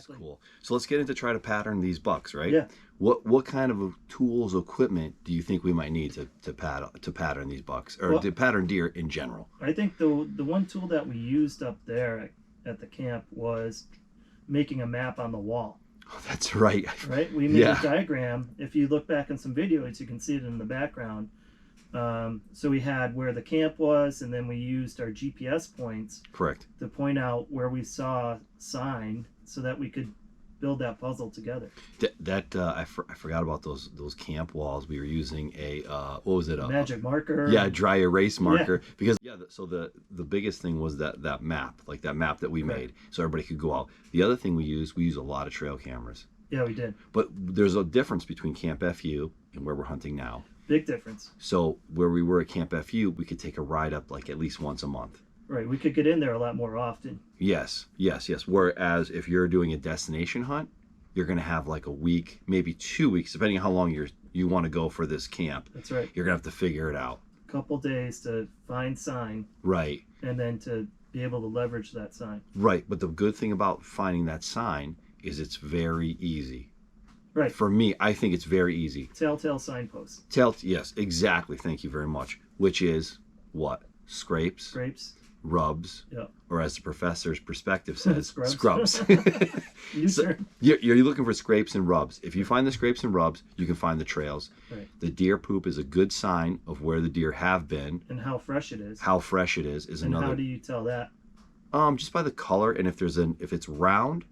That's cool. So let's get into try to pattern these bucks, right? Yeah. What kind of tools, equipment do you think we might need to pattern these bucks, or Well, to pattern deer in general? I think the one tool that we used up there at the camp was making a map on the wall. Oh, that's right. Right? We made Yeah. a diagram. If you look back in some videos, you can see it in the background. So we had where the camp was, and then we used our GPS points Correct. to point out where we saw sign, so that we could build that puzzle together. I forgot about those camp walls. We were using a what was it? Magic marker. Yeah, dry erase marker. Yeah. Because so the biggest thing was that map, like that map that we made, so everybody could go out. The other thing we use a lot of trail cameras. Yeah, we did. But there's a difference between Camp FU and where we're hunting now. Big difference. So where we were at Camp FU, we could take a ride up like at least once a month. Right, we could get in there a lot more often. Yes. Whereas if you're doing a destination hunt, you're going to have like a week, maybe 2 weeks, depending on how long you want to go for this camp. That's right. You're going to have to figure it out. A couple days to find sign. Right. And then to be able to leverage that sign. Right, but the good thing about finding that sign is it's very easy. Right. For me, I think it's very easy. Telltale signposts. Yes, exactly. Thank you very much. Which is what? Scrapes. Rubs, yep. Or as the professor's perspective says, scrubs. So you're looking for scrapes and rubs. If you find the scrapes and rubs, you can find the trails. Right. The deer poop is a good sign of where the deer have been. And how fresh it is. How fresh it is and another. How do you tell that? Just by the color, and if it's round,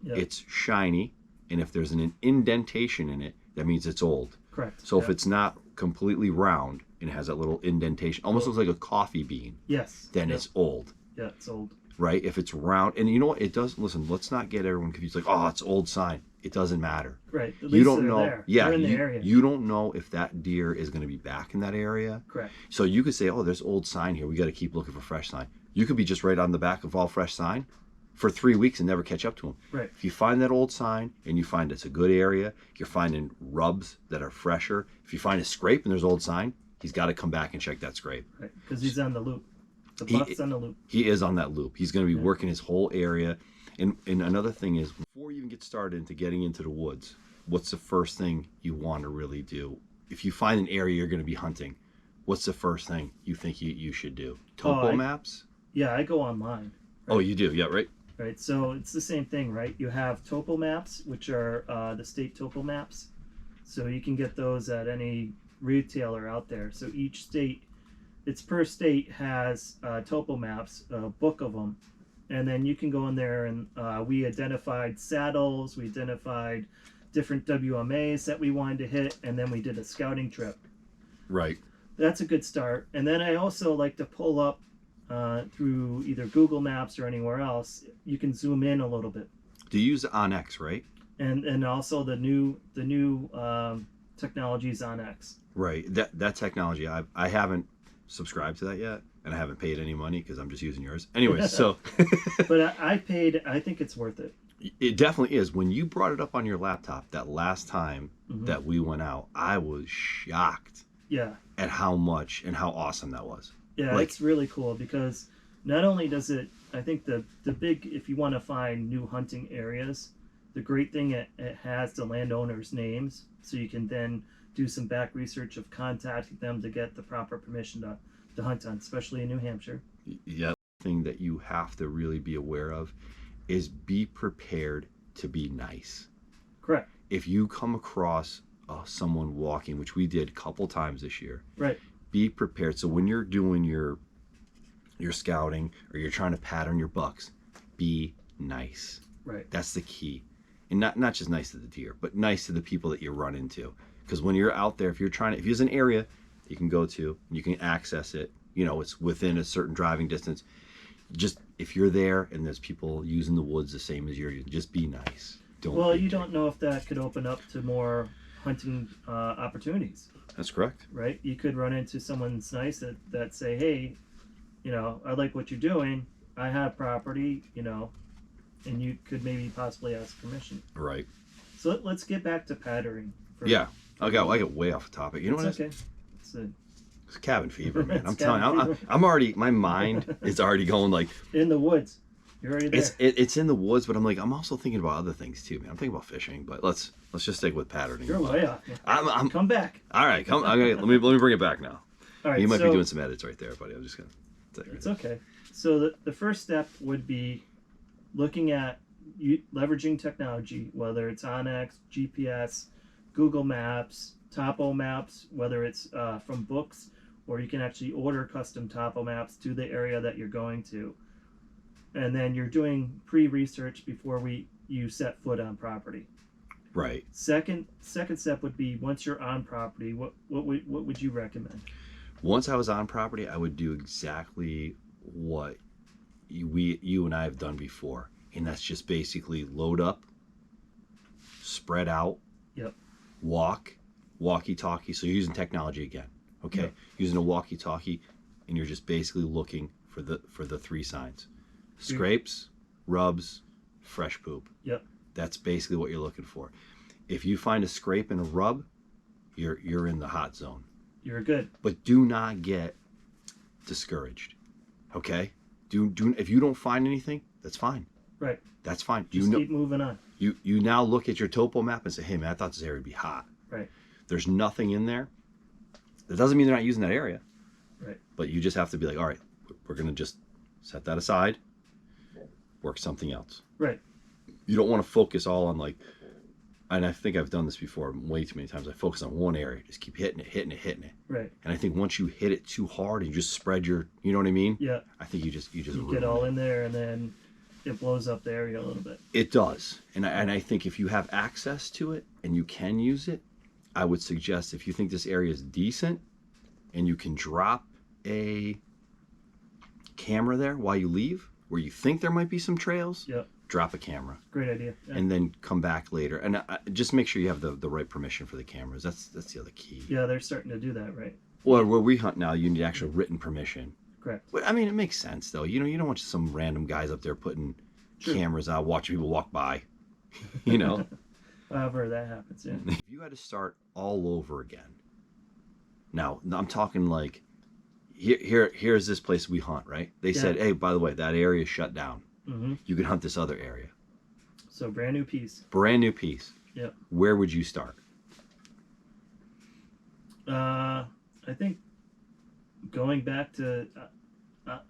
yep. It's shiny, and if there's an indentation in it, that means it's old. Correct. So if it's not completely round and it has that little indentation, almost looks like a coffee bean. Yes. Then it's old. Yeah, it's old. Right? If it's round, and you know what? It does. Listen, let's not get everyone confused. Like, oh, it's old sign. It doesn't matter. Right. At least you don't they're know. there. Yeah. They're in the area. You don't know if that deer is going to be back in that area. Correct. So you could say, oh, there's old sign here. We got to keep looking for fresh sign. You could be just right on the back of all fresh sign for 3 weeks and never catch up to them. Right. If you find that old sign and you find it's a good area, you're finding rubs that are fresher. If you find a scrape and there's old sign, he's got to come back and check that scrape. Right, because he's on the loop. The buck's on the loop. He is on that loop. He's going to be working his whole area. And another thing is, before you even get started into getting into the woods, what's the first thing you want to really do? If you find an area you're going to be hunting, what's the first thing you think you should do? Topo maps? Yeah, I go online. Right? Oh, you do? Yeah, right? Right, so it's the same thing, right? You have topo maps, which are the state topo maps. So you can get those at any retailer out there. So each state, it's per state, has topo maps, a book of them. And then you can go in there and we identified saddles, we identified different WMAs that we wanted to hit, and then we did a scouting trip. Right. That's a good start. And then I also like to pull up through either Google Maps or anywhere else. You can zoom in a little bit. Do you use OnX, right? And also the new technologies on X. Right. That technology, I haven't subscribed to that yet, and I haven't paid any money because I'm just using yours. Anyways, so. But I paid. I think it's worth it. It definitely is. When you brought it up on your laptop that last time that we went out, I was shocked. Yeah. At how much and how awesome that was. Yeah, it's really cool because not only does it, I think the big, if you want to find new hunting areas, the great thing it has the landowners' names, so you can then do some back research of contacting them to get the proper permission to hunt on, especially in New Hampshire. Yeah, the thing that you have to really be aware of is be prepared to be nice. Correct. If you come across someone walking, which we did a couple times this year, right, be prepared. So when you're doing your scouting or you're trying to pattern your bucks, be nice. Right. That's the key. And not just nice to the deer, but nice to the people that you run into. Because when you're out there, if there's an area you can go to, you can access it, it's within a certain driving distance. Just if you're there and there's people using the woods the same as you, just be nice. You don't know if that could open up to more hunting opportunities. That's correct. Right? You could run into someone's nice that say, hey, I like what you're doing. I have property, and you could maybe possibly ask permission. Right. So let's get back to patterning. Yeah. I got way off the topic. You know what? Okay. It's cabin fever, man. I'm telling you, I'm already, my mind is already going like in the woods. You're already there. It's in the woods, but I'm also thinking about other things too, man. I'm thinking about fishing, but let's just stick with patterning. You're way off. Man. I'm Come back. all right. Let me bring it back now. All right. You might so be doing some edits right there, buddy. I'm just gonna. It's okay. So the first step would be looking at leveraging technology, whether it's Onyx, GPS, Google Maps, Topo Maps, whether it's from books, or you can actually order custom Topo Maps to the area that you're going to. And then you're doing pre-research before you set foot on property. Right. Second step would be once you're on property, what would you recommend? Once I was on property, I would do exactly what you and I have done before, and that's just basically load up, spread out, Yep. walkie-talkie. So you're using technology again, okay? Yep. Using a walkie-talkie, and you're just basically looking for the three signs: scrapes, rubs, fresh poop. Yep. That's basically what you're looking for. If you find a scrape and a rub, you're in the hot zone. You're good. But do not get discouraged, okay? If you don't find anything, that's fine. Right. That's fine. Just keep moving on. You now look at your topo map and say, hey man, I thought this area would be hot. Right. There's nothing in there. That doesn't mean they're not using that area. Right. But you just have to be like, all right, we're gonna just set that aside, work something else. Right. You don't want to focus all on like, and I think I've done this before way too many times. I focus on one area, just keep hitting it. Right. And I think once you hit it too hard and you just spread you know what I mean? Yeah. I think you get all in there, and then it blows up the area a little bit. It does. And I think if you have access to it and you can use it, I would suggest if you think this area is decent and you can drop a camera there while you leave, where you think there might be some trails, Yep. drop a camera. Great idea. Yeah. And then come back later. And just make sure you have the right permission for the cameras. That's the other key. Yeah, they're starting to do that, right? Well, where we hunt now, you need actual written permission. Correct. But, I mean, it makes sense, though. You know, you don't want some random guys up there putting cameras out, watching people walk by. You know? However that happens, yeah. If you had to start all over again, now I'm talking like, here's this place we hunt, right? They said, hey, by the way, that area is shut down. Mm-hmm. You can hunt this other area. So brand new piece. Brand new piece. Yep. Where would you start? I think going back to,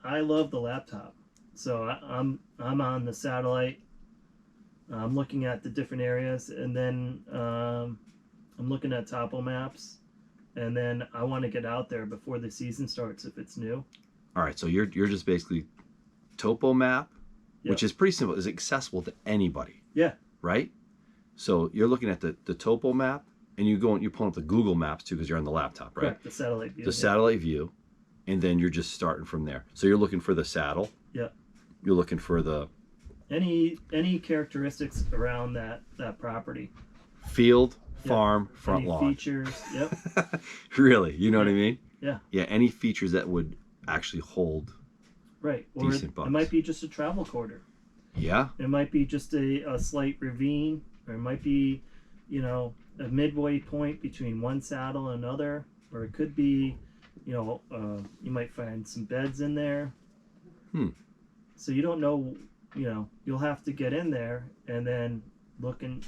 I love the laptop. So I'm on the satellite. I'm looking at the different areas, and then I'm looking at Topo Maps, and then I want to get out there before the season starts if it's new. All right, so you're just basically topo map, Yep. which is pretty simple, is accessible to anybody, Yeah. right? So you're looking at the topo map, and you're pulling up the Google Maps too because you're on the laptop, right? Correct. The satellite view. The satellite view, and then you're just starting from there. So you're looking for the saddle. Yep. You're looking for the Any characteristics around that property. field, Yep. farm, front Any lawn. features. Yep. Really, you know what I mean? Yeah. Yeah, any features that would actually hold. Right. Or Decent bucks. it might be just a travel corridor. Yeah. It might be just a slight ravine, or it might be, a midway point between one saddle and another, or it could be, you might find some beds in there. So you don't know, you'll have to get in there and then look and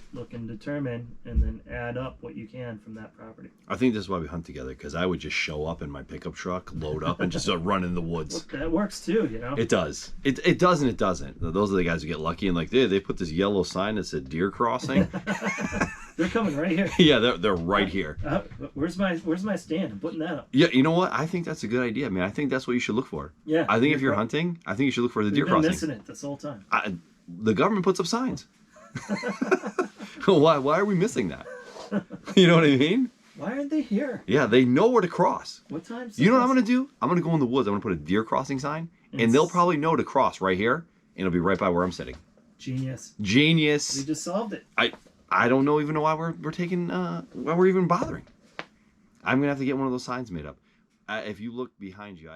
determine and then add up what you can from that property. I think this is why we hunt together, because I would just show up in my pickup truck, load up, and just run in the woods. Well, that works too, It does. It does and it doesn't. Those are the guys who get lucky and like, they put this yellow sign that said deer crossing. They're coming right here. Yeah, they're right here. Where's my stand? I'm putting that up. Yeah, you know what? I think that's a good idea, man. I think that's what you should look for. Yeah. I think if you're hunting, I think you should look for the deer We've been crossing. missing it this whole time. The government puts up signs. Why are we missing that? You know what I mean? Why aren't they here? Yeah, they know where to cross. What time? You know what I'm going to do? I'm going to go in the woods. I'm going to put a deer crossing sign, and they'll probably know to cross right here, and it'll be right by where I'm sitting. Genius. We Genius. just solved it. I don't know even know why we're taking why we're even bothering. I'm going to have to get one of those signs made up. If you look behind you,